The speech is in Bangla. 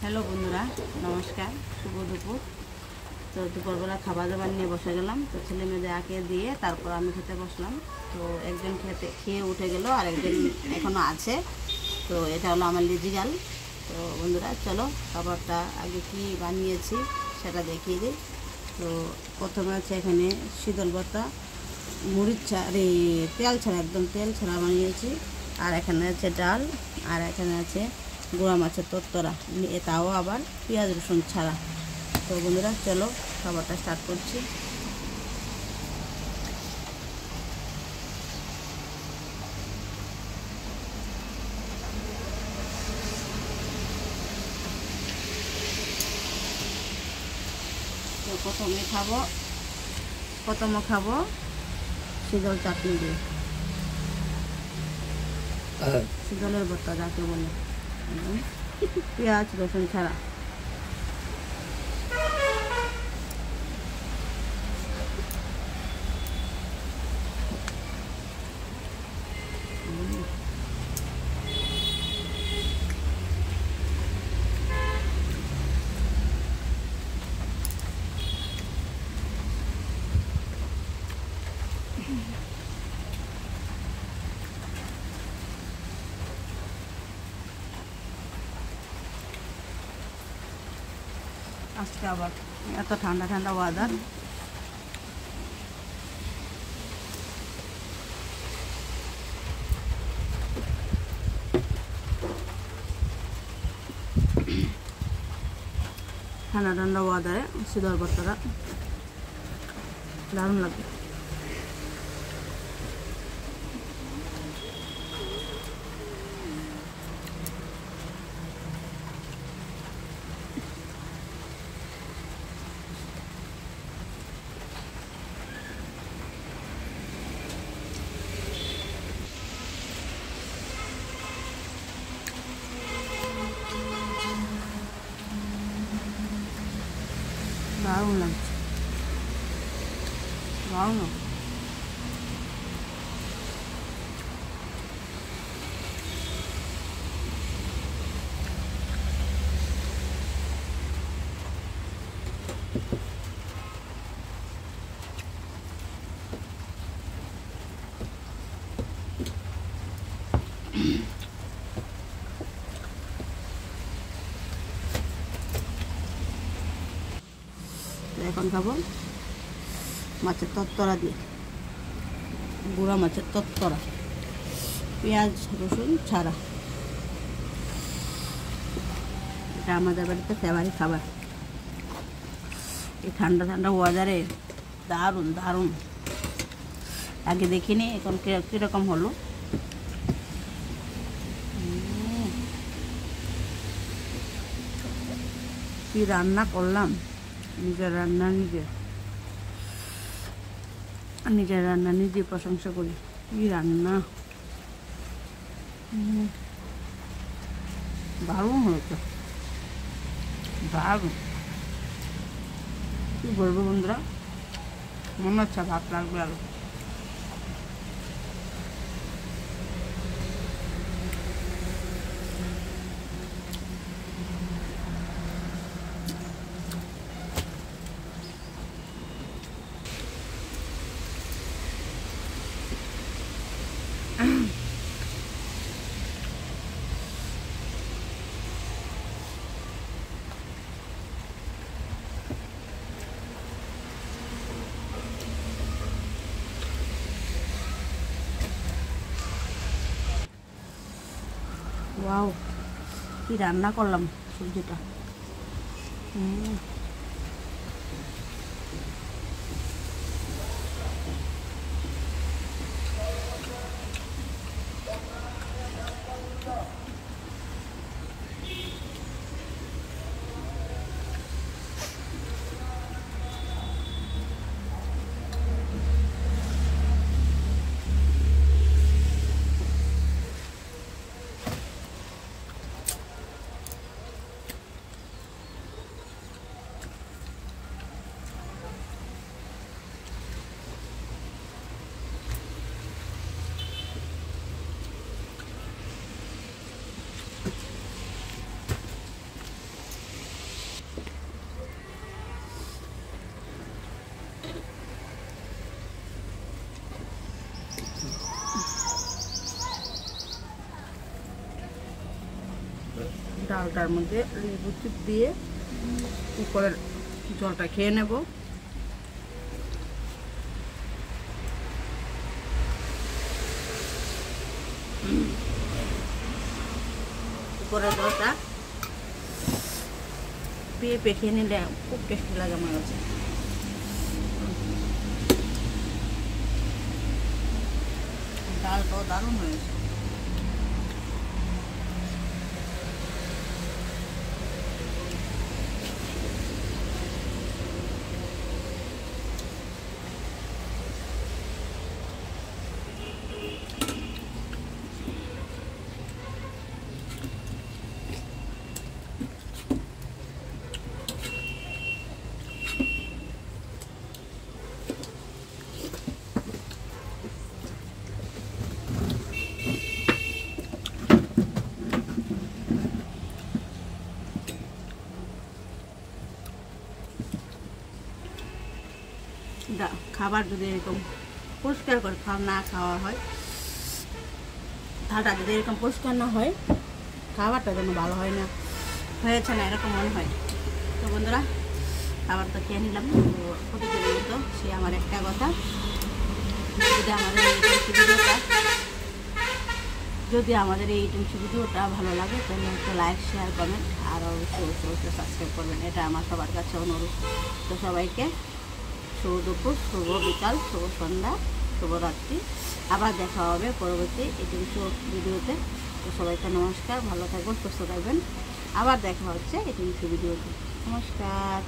হ্যালো বন্ধুরা, নমস্কার, শুভ দুপুর। তো দুপুরবেলা খাবার দাবার নিয়ে বসে গেলাম। তো ছেলে মেয়েদেরকে দিয়ে তারপর আমি খেতে বসলাম। তো একজন খেয়ে উঠে গেল আর একজন এখনও আছে। তো এটা হলো আমার লিজিগাল। তো বন্ধুরা চলো খাবারটা আগে কি বানিয়েছি সেটা দেখিয়ে দিই। তো প্রথমে হচ্ছে এখানে শীতল ভর্তা, মরিচ ছাড়া, তেল ছাড়া, একদম তেল ছাড়া বানিয়েছি। আর এখানে আছে ডাল, আর এখানে আছে গুঁড়া মাছের তরতরা, এটাও আবার পেঁয়াজ রসুন ছাড়া। তো বন্ধুরা চলো খাবারটা স্টার্ট করছি। তো প্রথমে খাবো শীতল চাটনি দিয়ে, শীতলের ভর্তা যাকে বলে, পেঁয়াজ রসুন ছাড়া। আজকে আবার এত ঠান্ডা ঠান্ডা ওয়েদার। ঠান্ডা ঠান্ডা ওয়েদারে শীতল ভর্তাটা দারুণ লাগবে। দারুণ লাগছে, দারুণ। এখন খাবো মাছের তরতরা দিয়ে, গুঁড়া মাছের তরতরা, পেঁয়াজ রসুন ছাড়া। এটা আমাদের বাড়িতে ফেভারিট খাবার। এই ঠান্ডা ঠান্ডা ওয়েদারে দারুণ দারুণ। আগে দেখিনি, এখন কীরকম হলো। কি রান্না করলাম, নিজের রান্না নিজে প্রশংসা করি। কি রান্না, দারুণ হয়েছে, দারুণ। কি বলবো বন্ধুরা, মনে হচ্ছে ভাত লাগবে আরো। ওয়াও, কি রান্না করলাম সবজিটা। ডালটার মধ্যে লেবু চিপ দিয়ে উপরের জলটা খেয়ে নেব। উপরের জলটা পেঁপে খেয়ে নিলে খুব টেস্টি লাগে আমার কাছে। ডালটাও দারুণ হয়েছে। খাবার যদি এরকম পরিষ্কার করে না খাওয়া হয়, থালটা যদি এরকম পরিষ্কার না হয়, খাবারটা যেন ভালো হয় না, হয়েছে না এরকম মনে হয়। তো বন্ধুরা, খাবার তো খেয়ে নিলাম। তো প্রতিদিনের মতো সে আমার একটা কথা, যদি আমাদের এই টিপস ভিডিওটা ভালো লাগে তাহলে একটা লাইক, শেয়ার, কমেন্ট আর অবশ্যই সাবস্ক্রাইব করবেন, এটা আমার সবার কাছে অনুরোধ। তো সবাইকে শুভ দুপুর, শুভ বিকাল, শুভ সন্ধ্যা, শুভরাত্রি। আবার দেখা হবে পরবর্তী এই টিপস ভিডিওতে। তো সবাইকে নমস্কার, ভালো থাকবেন, সুস্থ থাকবেন। আবার দেখা হচ্ছে এই টিপস ভিডিওতে। নমস্কার।